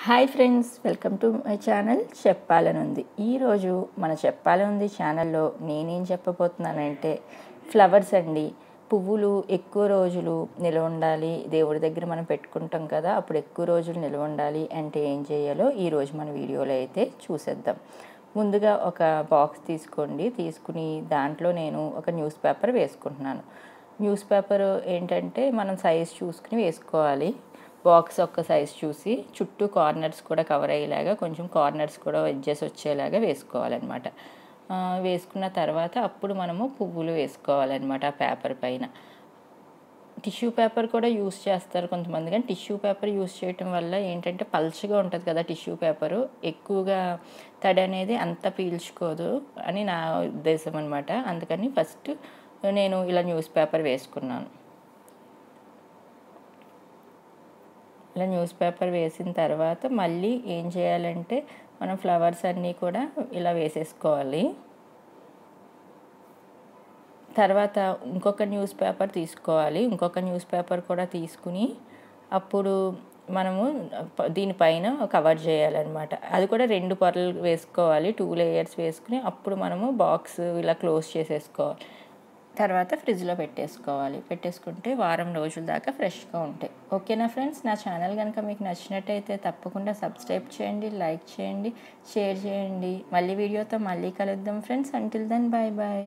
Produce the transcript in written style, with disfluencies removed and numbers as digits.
Hi friends, welcome to my channel చెప్పాలనుంది. ఈరోజు మన చెప్పాలనుంది ఛానల్లో నేనేం చెప్పబోతున్నానంటే ఫ్లవర్స్ అండి. పువ్వులు ఎక్కువ రోజులు నిల్వ ఉండాలి, దేవుడి దగ్గర మనం పెట్టుకుంటాం కదా, అప్పుడు ఎక్కువ రోజులు నిల్వ ఉండాలి అంటే ఏం చేయాలో ఈరోజు మన వీడియోలో అయితే చూసేద్దాం. ముందుగా ఒక బాక్స్ తీసుకుని దాంట్లో నేను ఒక న్యూస్ పేపర్ వేసుకుంటున్నాను. న్యూస్ పేపర్ ఏంటంటే మనం సైజ్ చూసుకుని వేసుకోవాలి. బాక్స్ ఒక్క సైజ్ చూసి చుట్టూ కార్నర్స్ కూడా కవర్ అయ్యేలాగా, కొంచెం కార్నర్స్ కూడా ఎడ్జెస్ వచ్చేలాగా వేసుకోవాలన్నమాట. వేసుకున్న తర్వాత అప్పుడు మనము పువ్వులు వేసుకోవాలన్నమాట ఆ పేపర్ పైన. టిష్యూ పేపర్ కూడా యూస్ చేస్తారు కొంతమంది, కానీ టిష్యూ పేపర్ యూస్ చేయటం వల్ల ఏంటంటే పల్చగా ఉంటుంది కదా టిష్యూ పేపరు, ఎక్కువగా తడి అనేది అంత పీల్చుకోదు అని నా ఉద్దేశం అనమాట. అందుకని ఫస్ట్ నేను ఇలా న్యూస్ పేపర్ వేసుకున్నాను. ఇలా న్యూస్ పేపర్ వేసిన తర్వాత మళ్ళీ ఏం చేయాలంటే మనం ఫ్లవర్స్ అన్నీ కూడా ఇలా వేసేసుకోవాలి. తర్వాత ఇంకొక న్యూస్ పేపర్ తీసుకోవాలి. ఇంకొక న్యూస్ పేపర్ కూడా తీసుకుని అప్పుడు మనము దీనిపైన కవర్ చేయాలన్నమాట. అది కూడా 2 పొరలు వేసుకోవాలి, 2 లేయర్స్ వేసుకుని అప్పుడు మనము బాక్స్ ఇలా క్లోజ్ చేసేసుకోవాలి. తర్వాత ఫ్రిడ్జ్లో పెట్టేసుకుంటే వారం రోజుల దాకా ఫ్రెష్గా ఉంటాయి. ఓకేనా ఫ్రెండ్స్? నా ఛానల్ కనుక మీకు నచ్చినట్టయితే తప్పకుండా సబ్స్క్రైబ్ చేయండి, లైక్ చేయండి, షేర్ చేయండి. మళ్ళీ వీడియోతో మళ్ళీ కలుద్దాం friends. Until then bye bye.